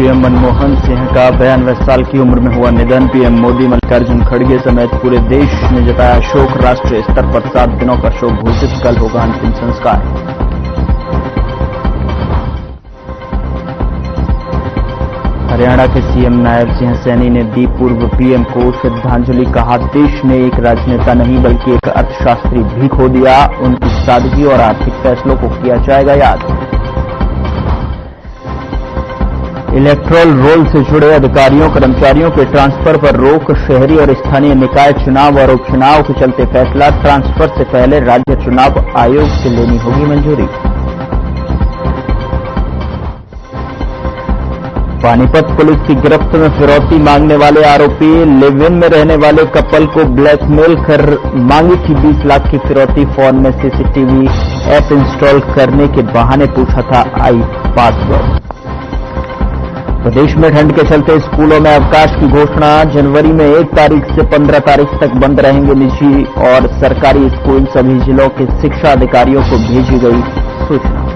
PM Manmohan Singh का 92 साल की उम्र में हुआ निधन। पीएम मोदी मल्लिकार्जुन खड़गे समेत पूरे देश ने जताया शोक। राष्ट्रीय स्तर पर 7 दिनों का शोक घोषित। कल होगा अंतिम संस्कार। हरियाणा के सीएम नायब सिंह सैनी ने दी पूर्व पीएम को श्रद्धांजलि। कहा, देश ने एक राजनेता नहीं बल्कि एक अर्थशास्त्री भी खो दिया। उनकी सादगी और आर्थिक फैसलों को किया जाएगा याद। इलेक्टोरल रोल से जुड़े अधिकारियों कर्मचारियों के ट्रांसफर पर रोक। शहरी और स्थानीय निकाय चुनाव और उपचुनाव के चलते फैसला। ट्रांसफर से पहले राज्य चुनाव आयोग से लेनी होगी मंजूरी। पानीपत पुलिस की गिरफ्त में फिरौती मांगने वाले आरोपी। लिव इन में रहने वाले कपल को ब्लैकमेल कर मांगी थी 20 लाख की फिरौती। फोन में सीसीटीवी ऐप इंस्टॉल करने के बहाने पूछा था आई पासवर्ड। प्रदेश में ठंड के चलते स्कूलों में अवकाश की घोषणा। जनवरी में 1 तारीख से 15 तारीख तक बंद रहेंगे निजी और सरकारी स्कूल। सभी जिलों के शिक्षा अधिकारियों को भेजी गई सूचना।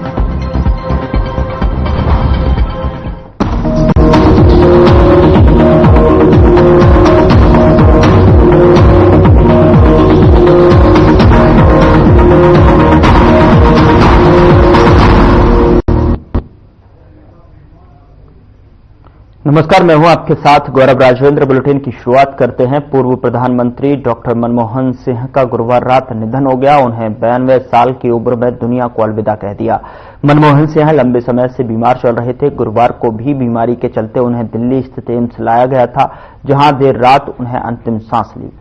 नमस्कार, मैं हूं आपके साथ गौरव राजवेंद्र। बुलेटिन की शुरुआत करते हैं। पूर्व प्रधानमंत्री डॉक्टर मनमोहन सिंह का गुरुवार रात निधन हो गया। उन्हें 92 साल की उम्र में दुनिया को अलविदा कह दिया। मनमोहन सिंह लंबे समय से बीमार चल रहे थे। गुरुवार को भी बीमारी के चलते उन्हें दिल्ली स्थित एम्स लाया गया था, जहां देर रात उन्हें अंतिम सांस ली।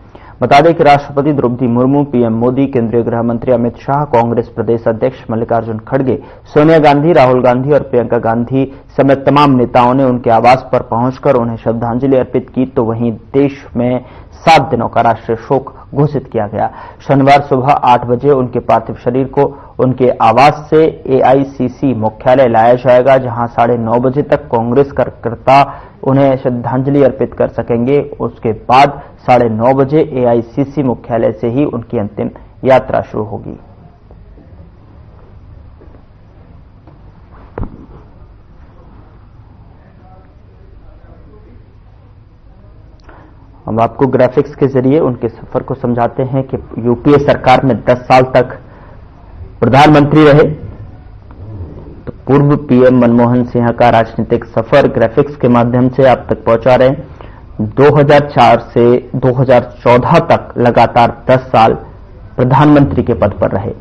बता दें कि राष्ट्रपति द्रौपदी मुर्मू, पीएम मोदी, केंद्रीय गृह मंत्री अमित शाह, कांग्रेस प्रदेश अध्यक्ष मल्लिकार्जुन खड़गे, सोनिया गांधी, राहुल गांधी और प्रियंका गांधी समेत तमाम नेताओं ने उनके आवास पर पहुंचकर उन्हें श्रद्धांजलि अर्पित की। तो वहीं देश में 7 दिनों का राष्ट्रीय शोक घोषित किया गया। शनिवार सुबह 8 बजे उनके पार्थिव शरीर को उनके आवास से एआईसीसी मुख्यालय लाया जाएगा, जहां 9:30 बजे तक कांग्रेस कार्यकर्ता उन्हें श्रद्धांजलि अर्पित कर सकेंगे। उसके बाद 9:30 बजे एआईसीसी मुख्यालय से ही उनकी अंतिम यात्रा शुरू होगी। हम आपको ग्राफिक्स के जरिए उनके सफर को समझाते हैं कि यूपीए सरकार में 10 साल तक प्रधानमंत्री रहे। तो पूर्व पीएम मनमोहन सिंह का राजनीतिक सफर ग्राफिक्स के माध्यम से आप तक पहुंचा रहे हैं। 2004 से 2014 तक लगातार 10 साल प्रधानमंत्री के पद पर रहे।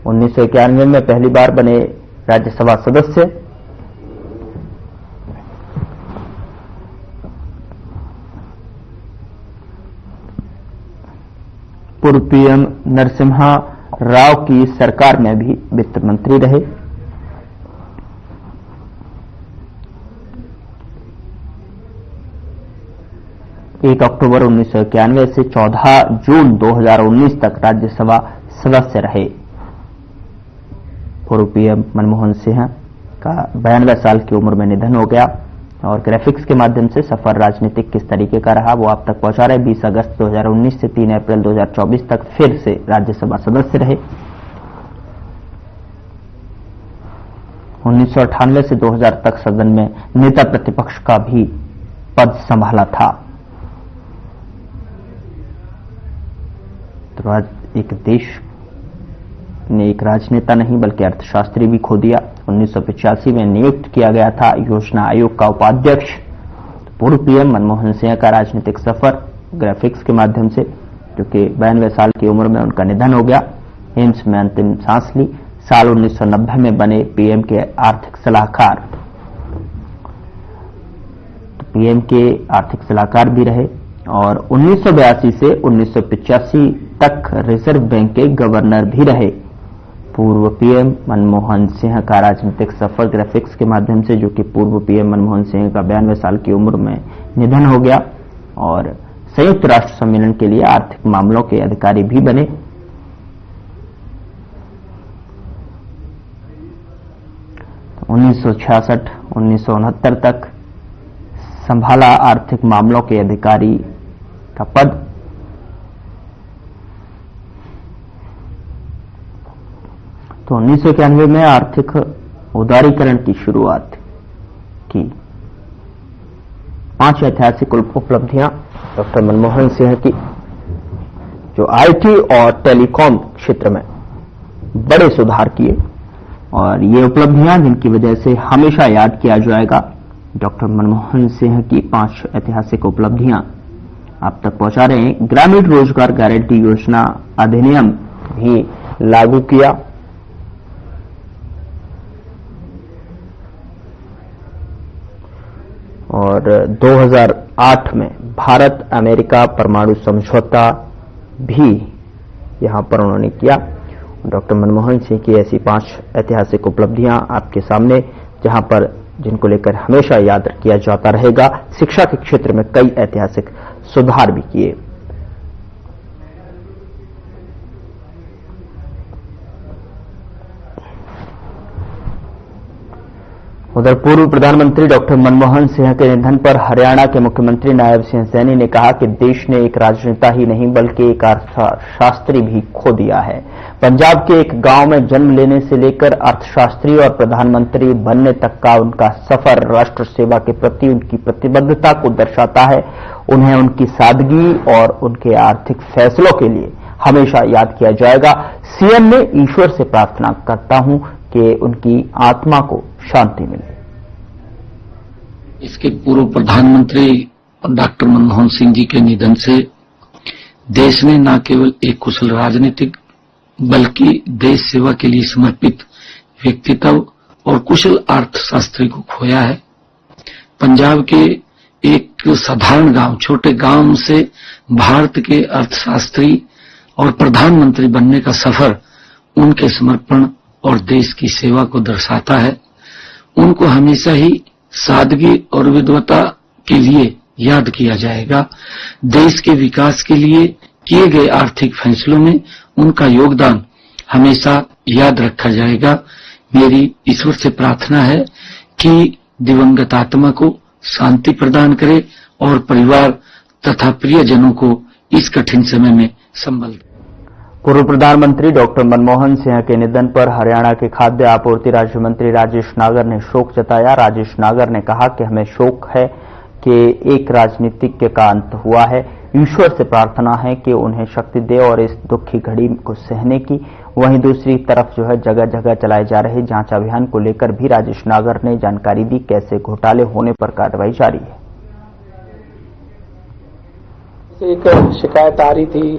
1991 में पहली बार बने राज्यसभा सदस्य। पूर्व पीएम नरसिम्हा राव की सरकार में भी वित्त मंत्री रहे। एक अक्टूबर 1991 से 14 जून 2019 तक राज्यसभा सदस्य रहे। पूर्व पीएम मनमोहन सिंह का 92 साल की उम्र में निधन हो गया और ग्राफिक्स के माध्यम से सफर राजनीतिक किस तरीके का रहा वो आप तक पहुंचा रहे। 20 अगस्त 2019 से 3 अप्रैल 2024 तक फिर से राज्यसभा सदस्य रहे। 1998 से 2000 तक सदन में नेता प्रतिपक्ष का भी पद संभाला था। तो एक देश ने एक राजनेता नहीं बल्कि अर्थशास्त्री भी खो दिया। 1985 में नियुक्त किया गया था योजना आयोग का उपाध्यक्ष। पूर्व पीएम मनमोहन सिंह का राजनीतिक सफर ग्राफिक्स के माध्यम से, क्योंकि 92 साल की उम्र में उनका निधन हो गया। एम्स में अंतिम सांस ली। साल 1990 में बने पीएम के आर्थिक सलाहकार। तो पीएम के आर्थिक सलाहकार भी रहे और 1982 से 1985 तक रिजर्व बैंक के गवर्नर भी रहे। पूर्व पीएम मनमोहन सिंह का राजनीतिक सफर ग्राफिक्स के माध्यम से, जो कि पूर्व पीएम मनमोहन सिंह का 92 साल की उम्र में निधन हो गया और संयुक्त राष्ट्र सम्मेलन के लिए आर्थिक मामलों के अधिकारी भी बने। तो 1966-1969 तक संभाला आर्थिक मामलों के अधिकारी का पद। तो 1991 में आर्थिक उदारीकरण की शुरुआत की। 5 ऐतिहासिक उपलब्धियां डॉक्टर मनमोहन सिंह की, जो आईटी और टेलीकॉम क्षेत्र में बड़े सुधार किए, और ये उपलब्धियां जिनकी वजह से हमेशा याद किया जाएगा। डॉक्टर मनमोहन सिंह की 5 ऐतिहासिक उपलब्धियां आप तक पहुंचा रहे हैं। ग्रामीण रोजगार गारंटी योजना अधिनियम भी लागू किया, और 2008 में भारत अमेरिका परमाणु समझौता भी यहां पर उन्होंने किया। डॉक्टर मनमोहन सिंह की ऐसी 5 ऐतिहासिक उपलब्धियां आपके सामने, जहां पर जिनको लेकर हमेशा याद किया जाता रहेगा। शिक्षा के क्षेत्र में कई ऐतिहासिक सुधार भी किए। उधर पूर्व प्रधानमंत्री डॉक्टर मनमोहन सिंह के निधन पर हरियाणा के मुख्यमंत्री नायब सिंह सैनी ने कहा कि देश ने एक राजनेता ही नहीं बल्कि एक अर्थशास्त्री भी खो दिया है। पंजाब के एक गांव में जन्म लेने से लेकर अर्थशास्त्री और प्रधानमंत्री बनने तक का उनका सफर राष्ट्र सेवा के प्रति उनकी प्रतिबद्धता को दर्शाता है। उन्हें उनकी सादगी और उनके आर्थिक फैसलों के लिए हमेशा याद किया जाएगा। सीएम ने ईश्वर से प्रार्थना करता हूं कि उनकी आत्मा को शांति मिले। इसके पूर्व प्रधानमंत्री डॉक्टर मनमोहन सिंह जी के निधन से देश ने न केवल एक कुशल राजनीतिक बल्कि देश सेवा के लिए समर्पित व्यक्तित्व और कुशल अर्थशास्त्री को खोया है। पंजाब के एक साधारण गांव, छोटे गांव से भारत के अर्थशास्त्री और प्रधानमंत्री बनने का सफर उनके समर्पण और देश की सेवा को दर्शाता है। उनको हमेशा ही सादगी और विद्वता के लिए याद किया जाएगा। देश के विकास के लिए किए गए आर्थिक फैसलों में उनका योगदान हमेशा याद रखा जाएगा। मेरी ईश्वर से प्रार्थना है कि दिवंगत आत्मा को शांति प्रदान करे और परिवार तथा प्रियजनों को इस कठिन समय में संबल दे। पूर्व प्रधानमंत्री डॉक्टर मनमोहन सिंह के निधन पर हरियाणा के खाद्य आपूर्ति राज्य मंत्री राजेश नागर ने शोक जताया। राजेश नागर ने कहा कि हमें शोक है कि एक राजनीतिज्ञ का अंत हुआ है। ईश्वर से प्रार्थना है कि उन्हें शक्ति दे और इस दुख की घड़ी को सहने की। वहीं दूसरी तरफ जो है जगह जगह चलाए जा रहे जांच अभियान को लेकर भी राजेश नागर ने जानकारी दी, कैसे घोटाले होने पर कार्रवाई जारी है। एक शिकायत आ रही थी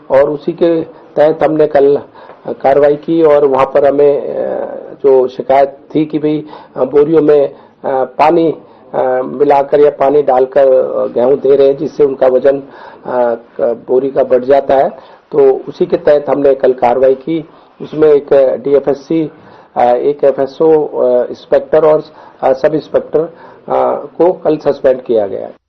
और उसी के तहत हमने कल कार्रवाई की और वहां पर हमें जो शिकायत थी कि भाई बोरियों में पानी मिलाकर या पानी डालकर गेहूं दे रहे हैं जिससे उनका वजन बोरी का बढ़ जाता है, तो उसी के तहत हमने कल कार्रवाई की। उसमें एक डीएफएससी, एक एफएसओ इंस्पेक्टर और सब इंस्पेक्टर को कल सस्पेंड किया गया है।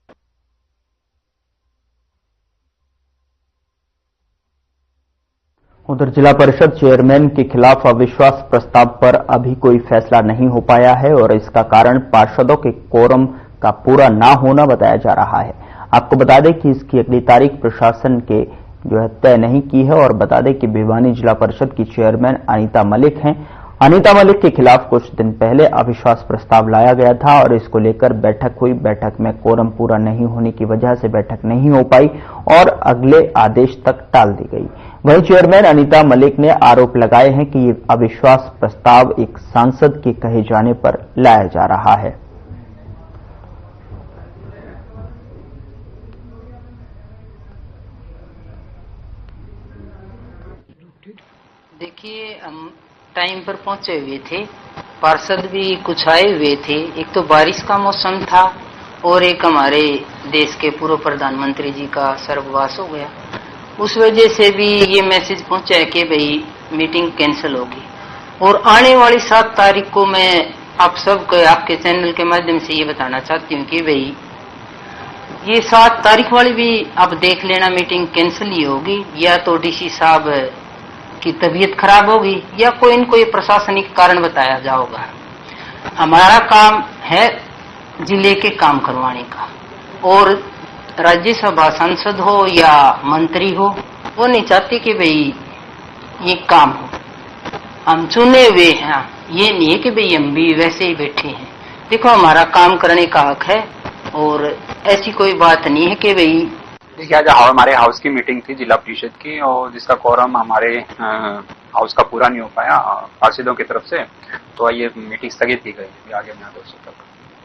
उधर जिला परिषद चेयरमैन के खिलाफ अविश्वास प्रस्ताव पर अभी कोई फैसला नहीं हो पाया है और इसका कारण पार्षदों के कोरम का पूरा ना होना बताया जा रहा है। आपको बता दें कि इसकी अगली तारीख प्रशासन के जो है तय नहीं की है और बता दें कि भिवानी जिला परिषद की चेयरमैन अनीता मलिक हैं। अनीता मलिक के खिलाफ कुछ दिन पहले अविश्वास प्रस्ताव लाया गया था और इसको लेकर बैठक हुई। बैठक में कोरम पूरा नहीं होने की वजह से बैठक नहीं हो पाई और अगले आदेश तक टाल दी गई। वहीं चेयरमैन अनीता मलिक ने आरोप लगाए हैं कि ये अविश्वास प्रस्ताव एक सांसद के कहे जाने पर लाया जा रहा है। देखिए, हम टाइम पर पहुंचे हुए थे, पार्षद भी कुछ आए हुए थे। एक तो बारिश का मौसम था और एक हमारे देश के पूर्व प्रधानमंत्री जी का स्वर्गवास हो गया। उस वजह से भी ये मैसेज पहुंचा है कि भाई मीटिंग कैंसिल होगी। और आने वाली 7 तारीख को मैं आप सबको आपके चैनल के माध्यम से ये बताना चाहती हूँ कि भाई ये 7 तारीख वाली भी आप देख लेना, मीटिंग कैंसिल ही होगी। या तो डीसी साहब की तबीयत खराब होगी या कोई इनको ये प्रशासनिक कारण बताया जाएगा। हमारा काम है जिले के काम करवाने का, और राज्यसभा सांसद हो या मंत्री हो, वो नहीं चाहती कि भाई ये काम हो। हम चुने हुए हैं, ये नहीं है कि भाई हम भी वैसे ही बैठे हैं। देखो हमारा काम करने का हक है और ऐसी कोई बात नहीं है कि भाई। देखिए आज हमारे हाउस की मीटिंग थी जिला परिषद की, और जिसका कोरम हमारे हाउस का पूरा नहीं हो पाया पार्षदों की तरफ से, तो ये मीटिंग स्थगित की गई आगे में आदेशों तक।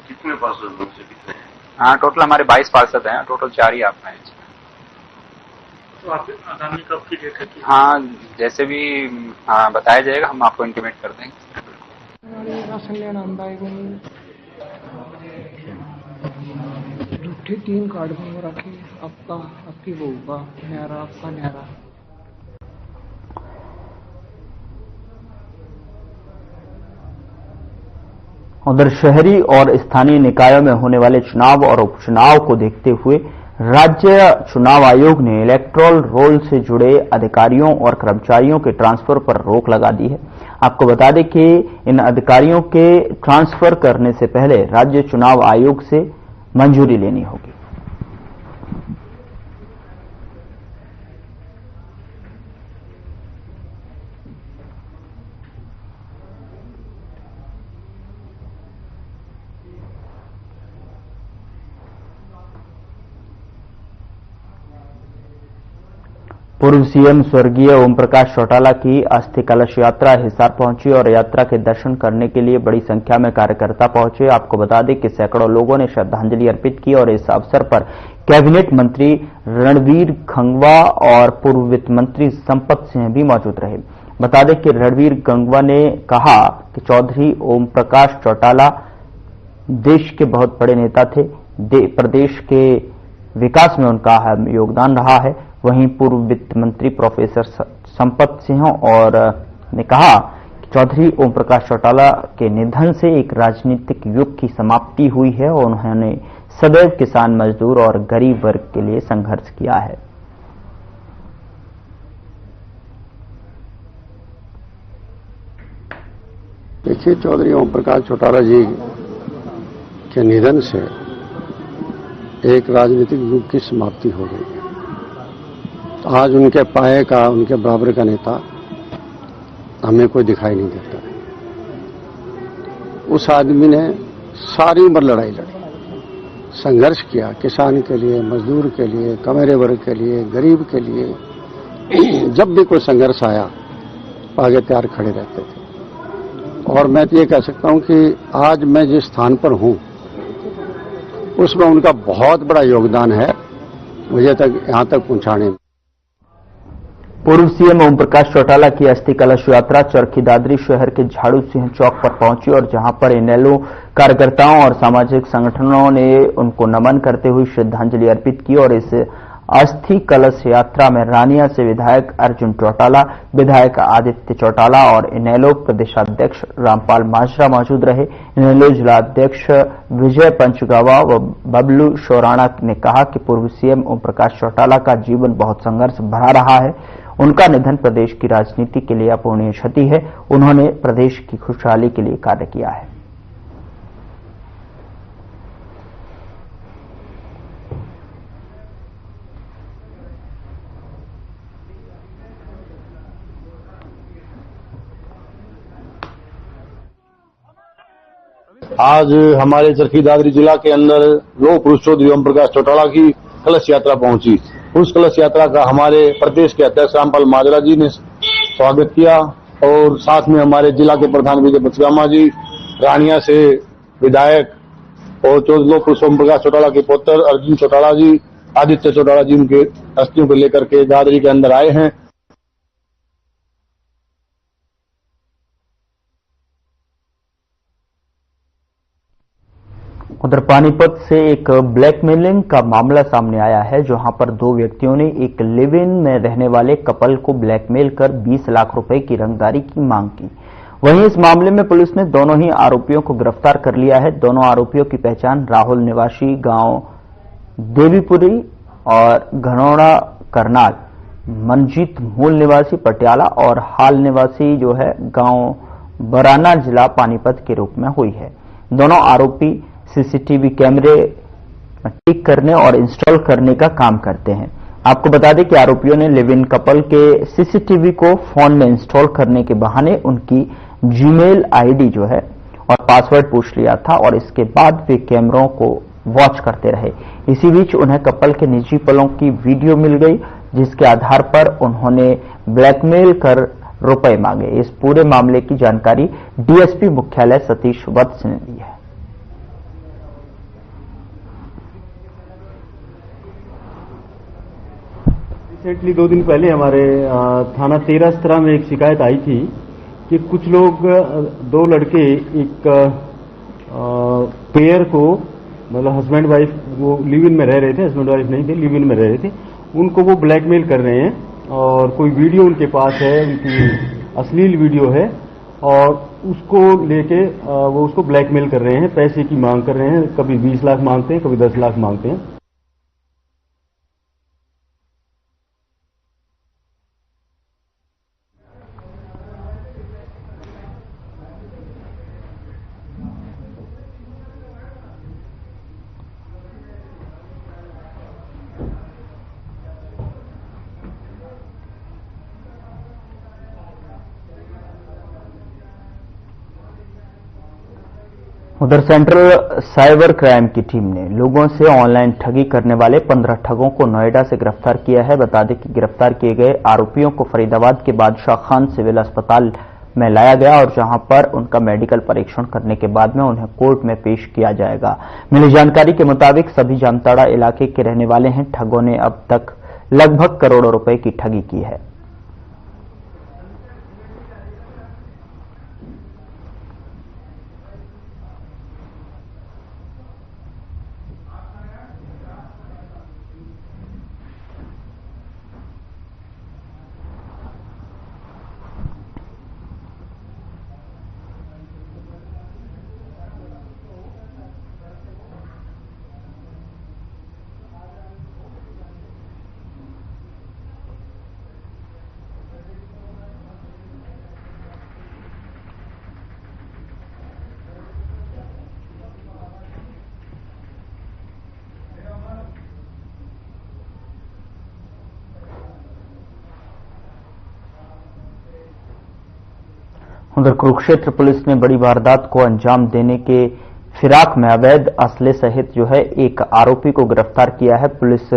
कितने पार्षद कितने हैं? हाँ टोटल हमारे 22 पार्षद हैं, टोटल 4 ही आप हैं। तो आप आगामी कब की डेट है? हाँ जैसे भी बताया जाएगा हम आपको इंटीमेट कर देंगे। राशन लेना झूठे 3 कार्ड में रखे, आपका, आपकी बहू का न्यारा, आपका न्यारा। उधर शहरी और स्थानीय निकायों में होने वाले चुनाव और उपचुनाव को देखते हुए राज्य चुनाव आयोग ने इलेक्टोरल रोल से जुड़े अधिकारियों और कर्मचारियों के ट्रांसफर पर रोक लगा दी है। आपको बता दें कि इन अधिकारियों के ट्रांसफर करने से पहले राज्य चुनाव आयोग से मंजूरी लेनी होगी। पूर्व सीएम स्वर्गीय ओम प्रकाश चौटाला की अस्थि कलश यात्रा हिसार पहुंची और यात्रा के दर्शन करने के लिए बड़ी संख्या में कार्यकर्ता पहुंचे। आपको बता दें कि सैकड़ों लोगों ने श्रद्धांजलि अर्पित की और इस अवसर पर कैबिनेट मंत्री रणवीर खंगवा और पूर्व वित्त मंत्री संपत सिंह भी मौजूद रहे। बता दें कि रणवीर खंगवा ने कहा कि चौधरी ओम प्रकाश चौटाला देश के बहुत बड़े नेता थे, प्रदेश के विकास में उनका अहम योगदान रहा है। वहीं पूर्व वित्त मंत्री प्रोफेसर संपत सिंह और ने कहा कि चौधरी ओम प्रकाश चौटाला के निधन से एक राजनीतिक युग की समाप्ति हुई है और उन्होंने सदैव किसान, मजदूर और गरीब वर्ग के लिए संघर्ष किया है। देखिए, चौधरी ओम प्रकाश चौटाला जी के निधन से एक राजनीतिक युग की समाप्ति हो गई है। तो आज उनके पाए का, उनके बराबर का नेता हमें कोई दिखाई नहीं देता है। उस आदमी ने सारी उम्र लड़ाई लड़ी, संघर्ष किया, किसान के लिए, मजदूर के लिए, कमेरे वर्ग के लिए, गरीब के लिए। जब भी कोई संघर्ष आया आगे तैयार खड़े रहते थे। और मैं तो ये कह सकता हूं कि आज मैं जिस स्थान पर हूं उसमें उनका बहुत बड़ा योगदान है मुझे तक यहां तक पहुंचाने में। पूर्व सीएम ओम प्रकाश चौटाला की अस्थि कलश यात्रा चरखी दादरी शहर के झाड़ू सिंह चौक पर पहुंची और जहां पर इनेलो कार्यकर्ताओं और सामाजिक संगठनों ने उनको नमन करते हुए श्रद्धांजलि अर्पित की। और इस अस्थि कलश यात्रा में रानिया से विधायक अर्जुन चौटाला, विधायक आदित्य चौटाला और इनेलो प्रदेशाध्यक्ष रामपाल माजरा मौजूद रहे। इनेलो जिलाध्यक्ष विजय पंचगावा व बबलू शोराणा ने कहा कि पूर्व सीएम ओम प्रकाश चौटाला का जीवन बहुत संघर्ष भरा रहा है। उनका निधन प्रदेश की राजनीति के लिए अपूरणीय क्षति है। उन्होंने प्रदेश की खुशहाली के लिए कार्य किया है। आज हमारे चरखी दादरी जिला के अंदर लौह पुरुष चौधरी ओम प्रकाश चौटाला की कलश यात्रा पहुंची। उस कलश यात्रा का हमारे प्रदेश के अध्यक्ष रामपाल माजरा जी ने स्वागत किया और साथ में हमारे जिला के प्रधान विजय पंचगामा जी, रानिया से विधायक और लौह पुरुष ओम प्रकाश चौटाला के पुत्र अर्जुन चौटाला जी, आदित्य चौटाला जी उनके अस्थियों को लेकर के दादरी के अंदर आए हैं। उधर पानीपत से एक ब्लैकमेलिंग का मामला सामने आया है, जहां पर 2 व्यक्तियों ने एक लिव इन में रहने वाले कपल को ब्लैकमेल कर 20 लाख रुपए की रंगदारी की मांग की। वहीं इस मामले में पुलिस ने दोनों ही आरोपियों को गिरफ्तार कर लिया है। दोनों आरोपियों की पहचान राहुल निवासी गांव देवीपुरी और घनौड़ा करनाल, मनजीत मूल निवासी पटियाला और हाल निवासी जो है गांव बराना जिला पानीपत के रूप में हुई है। दोनों आरोपी सीसीटीवी कैमरे ठीक करने और इंस्टॉल करने का काम करते हैं। आपको बता दें कि आरोपियों ने लिव इन कपल के सीसीटीवी को फोन में इंस्टॉल करने के बहाने उनकी जीमेल आईडी जो है और पासवर्ड पूछ लिया था और इसके बाद वे कैमरों को वॉच करते रहे। इसी बीच उन्हें कपल के निजी पलों की वीडियो मिल गई, जिसके आधार पर उन्होंने ब्लैकमेल कर रुपए मांगे। इस पूरे मामले की जानकारी डीएसपी मुख्यालय सतीश वत्स ने दी है। रिसेंटली 2 दिन पहले हमारे थाना 13 में एक शिकायत आई थी कि कुछ लोग 2 लड़के एक पेयर को, मतलब हस्बैंड वाइफ, वो लिव इन में रह रहे थे, हस्बैंड वाइफ नहीं थे, लिव इन में रह रहे थे, उनको वो ब्लैकमेल कर रहे हैं और कोई वीडियो उनके पास है, उनकी अश्लील वीडियो है और उसको लेके वो उसको ब्लैकमेल कर रहे हैं, पैसे की मांग कर रहे हैं। कभी 20 लाख मांगते हैं, कभी 10 लाख मांगते हैं। उधर सेंट्रल साइबर क्राइम की टीम ने लोगों से ऑनलाइन ठगी करने वाले 15 ठगों को नोएडा से गिरफ्तार किया है। बता दें कि गिरफ्तार किए गए आरोपियों को फरीदाबाद के बादशाह खान सिविल अस्पताल में लाया गया और जहां पर उनका मेडिकल परीक्षण करने के बाद में उन्हें कोर्ट में पेश किया जाएगा। मिली जानकारी के मुताबिक सभी जामताड़ा इलाके के रहने वाले हैं। ठगों ने अब तक लगभग करोड़ों रुपए की ठगी की है। उधर कुरुक्षेत्र पुलिस ने बड़ी वारदात को अंजाम देने के फिराक में अवैध असले सहित जो है एक आरोपी को गिरफ्तार किया है। पुलिस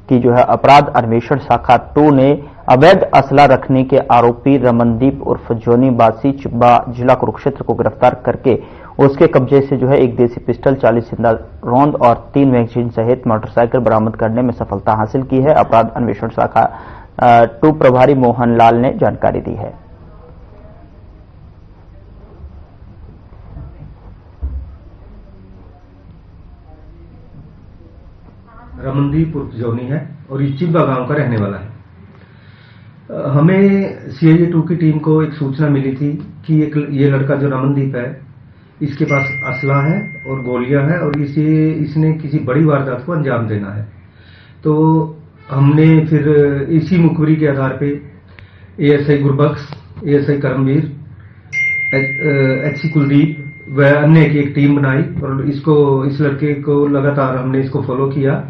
की जो है अपराध अन्वेषण शाखा 2 ने अवैध असला रखने के आरोपी रमनदीप उर्फ जोनी बासी चिब्बा जिला कुरुक्षेत्र को गिरफ्तार करके उसके कब्जे से जो है एक देसी पिस्टल, 40 जिंदा रौंद और 3 मैगजीन सहित मोटरसाइकिल बरामद करने में सफलता हासिल की है। अपराध अन्वेषण शाखा 2 प्रभारी मोहन लाल ने जानकारी दी है। रमनदीप उर्फ जोनी है और ये चिब्बा गांव का रहने वाला है। हमें सीआईए 2 की टीम को एक सूचना मिली थी कि ये लड़का जो रमनदीप है, इसके पास असला है और गोलियां हैं और इसने किसी बड़ी वारदात को अंजाम देना है। तो हमने फिर इसी मुखबिरी के आधार पे ASI Gurbaksh, ASI Karamvir, HC Kuldeep व अन्य की एक टीम बनाई और इस लड़के को लगातार हमने इसको फॉलो किया।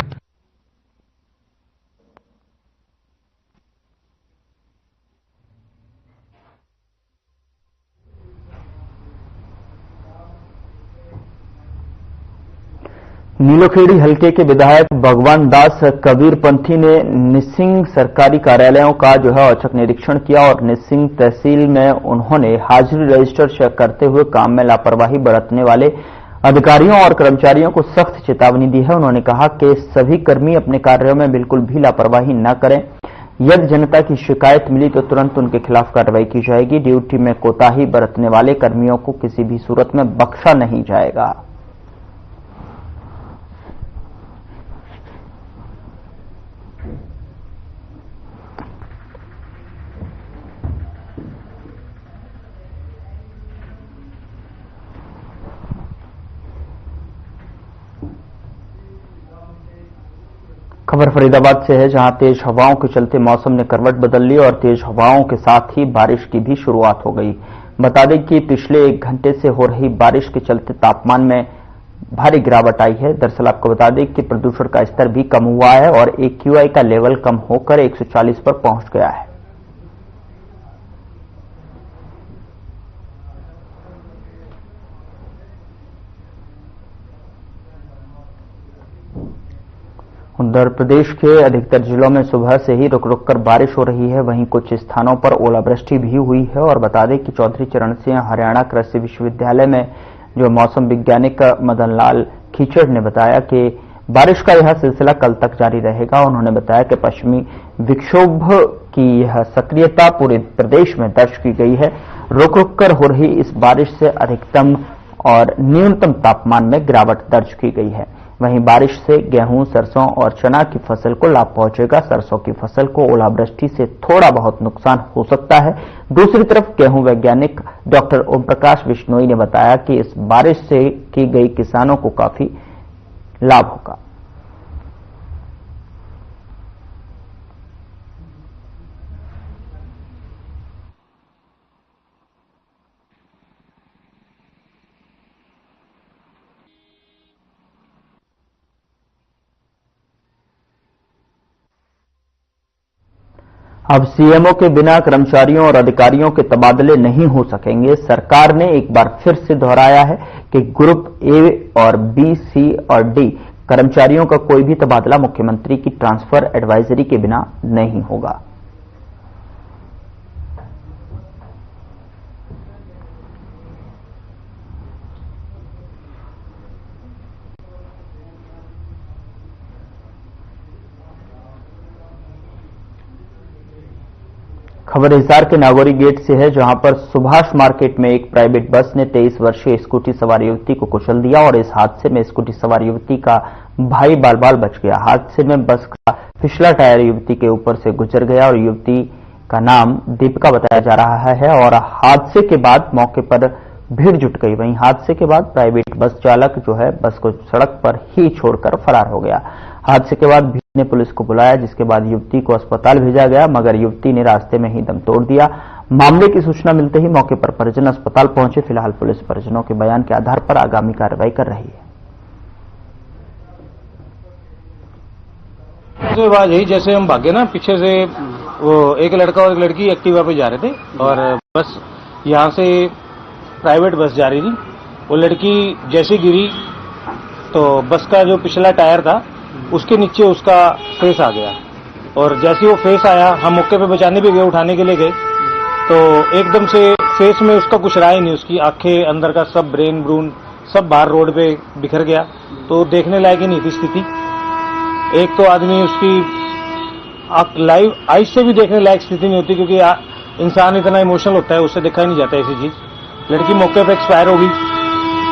नीलोखेड़ी हलके के विधायक भगवान दास कबीरपंथी ने निसिंग सरकारी कार्यालयों का जो है औचक निरीक्षण किया और निसिंग तहसील में उन्होंने हाजिरी रजिस्टर चेक करते हुए काम में लापरवाही बरतने वाले अधिकारियों और कर्मचारियों को सख्त चेतावनी दी है। उन्होंने कहा कि सभी कर्मी अपने कार्यों में बिल्कुल भी लापरवाही न करें। यदि जनता की शिकायत मिली तो तुरंत उनके खिलाफ कार्रवाई की जाएगी। ड्यूटी में कोताही बरतने वाले कर्मियों को किसी भी सूरत में बख्शा नहीं जाएगा। खबर फरीदाबाद से है, जहां तेज हवाओं के चलते मौसम ने करवट बदल ली और तेज हवाओं के साथ ही बारिश की भी शुरुआत हो गई। बता दें कि पिछले 1 घंटे से हो रही बारिश के चलते तापमान में भारी गिरावट आई है। दरअसल आपको बता दें कि प्रदूषण का स्तर भी कम हुआ है और AQI का लेवल कम होकर 140 पर पहुंच गया है। उत्तर प्रदेश के अधिकतर जिलों में सुबह से ही रुक रुक कर बारिश हो रही है। वहीं कुछ स्थानों पर ओलावृष्टि भी हुई है और बता दें कि चौधरी चरण सिंह हरियाणा कृषि विश्वविद्यालय में जो मौसम वैज्ञानिक मदन लाल खीचड़ ने बताया कि बारिश का यह सिलसिला कल तक जारी रहेगा। उन्होंने बताया कि पश्चिमी विक्षोभ की यह सक्रियता पूरे प्रदेश में दर्ज की गई है। रुक रुक कर हो रही इस बारिश से अधिकतम और न्यूनतम तापमान में गिरावट दर्ज की गई है। वहीं बारिश से गेहूं, सरसों और चना की फसल को लाभ पहुंचेगा। सरसों की फसल को ओलावृष्टि से थोड़ा बहुत नुकसान हो सकता है। दूसरी तरफ गेहूं वैज्ञानिक डॉक्टर ओम प्रकाश बिश्नोई ने बताया कि इस बारिश से की गई किसानों को काफी लाभ होगा। अब सीएमओ के बिना कर्मचारियों और अधिकारियों के तबादले नहीं हो सकेंगे। सरकार ने एक बार फिर से दोहराया है कि ग्रुप ए और बी, सी और डी कर्मचारियों का कोई भी तबादला मुख्यमंत्री की ट्रांसफर एडवाइजरी के बिना नहीं होगा। खबर हिसार के नागौरी गेट से है, जहां पर सुभाष मार्केट में एक प्राइवेट बस ने 23 वर्षीय स्कूटी सवार युवती को कुचल दिया और इस हादसे में स्कूटी सवार युवती का भाई बाल बाल बच गया। हादसे में बस का पिछला टायर युवती के ऊपर से गुजर गया और युवती का नाम दीपिका बताया जा रहा है और हादसे के बाद मौके पर भीड़ जुट गई। वहीं हादसे के बाद प्राइवेट बस चालक जो है बस को सड़क पर ही छोड़कर फरार हो गया। हादसे के बाद भीड़ ने पुलिस को बुलाया, जिसके बाद युवती को अस्पताल भेजा गया, मगर युवती ने रास्ते में ही दम तोड़ दिया। मामले की सूचना मिलते ही मौके पर परिजन अस्पताल पहुंचे। फिलहाल पुलिस परिजनों के बयान के आधार पर आगामी कार्रवाई कर रही है। यही जैसे हम भागे ना, पीछे से वो एक लड़का और एक लड़की एक्टिवा पे जा रहे थे और बस यहाँ से प्राइवेट बस जा रही थी। वो लड़की जैसे गिरी तो बस का जो पिछला टायर था उसके नीचे उसका फेस आ गया और जैसे वो फेस आया हम मौके पे बचाने भी गए, उठाने के लिए गए तो एकदम से फेस में उसका कुछ रहा ही नहीं। उसकी आंखें, अंदर का सब ब्रेन ब्रून सब बाहर रोड पे बिखर गया, तो देखने लायक ही नहीं थी स्थिति। एक तो आदमी उसकी लाइव आइज से भी देखने लायक स्थिति नहीं होती, क्योंकि इंसान इतना इमोशनल होता है, उससे देखा ही नहीं जाता ऐसी चीज। लड़की मौके पे एक्सपायर हो गई।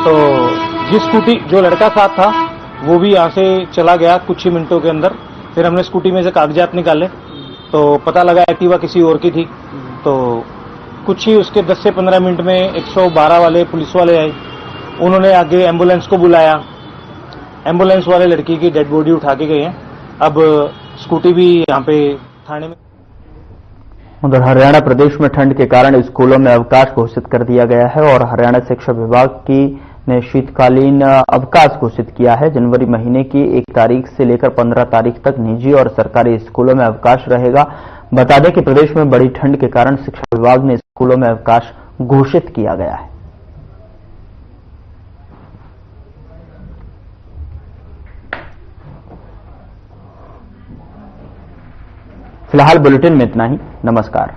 तो जिस स्कूटी जो लड़का साथ था वो भी यहाँ से चला गया कुछ ही मिनटों के अंदर। फिर हमने स्कूटी में से कागजात निकाले तो पता लगा एक्टिवा किसी और की थी। तो कुछ ही उसके 10 से 15 मिनट में 112 वाले पुलिस वाले आए, उन्होंने आगे एम्बुलेंस को बुलाया। एम्बुलेंस वाले लड़की की डेड बॉडी उठा के गए हैं। अब स्कूटी भी यहाँ पे थाने में। उधर हरियाणा प्रदेश में ठंड के कारण स्कूलों में अवकाश घोषित कर दिया गया है और हरियाणा शिक्षा विभाग ने शीतकालीन अवकाश घोषित किया है। जनवरी महीने की 1 तारीख से लेकर 15 तारीख तक निजी और सरकारी स्कूलों में अवकाश रहेगा। बता दें कि प्रदेश में बड़ी ठंड के कारण शिक्षा विभाग ने स्कूलों में अवकाश घोषित किया गया है। फिलहाल बुलेटिन में इतना ही। नमस्कार।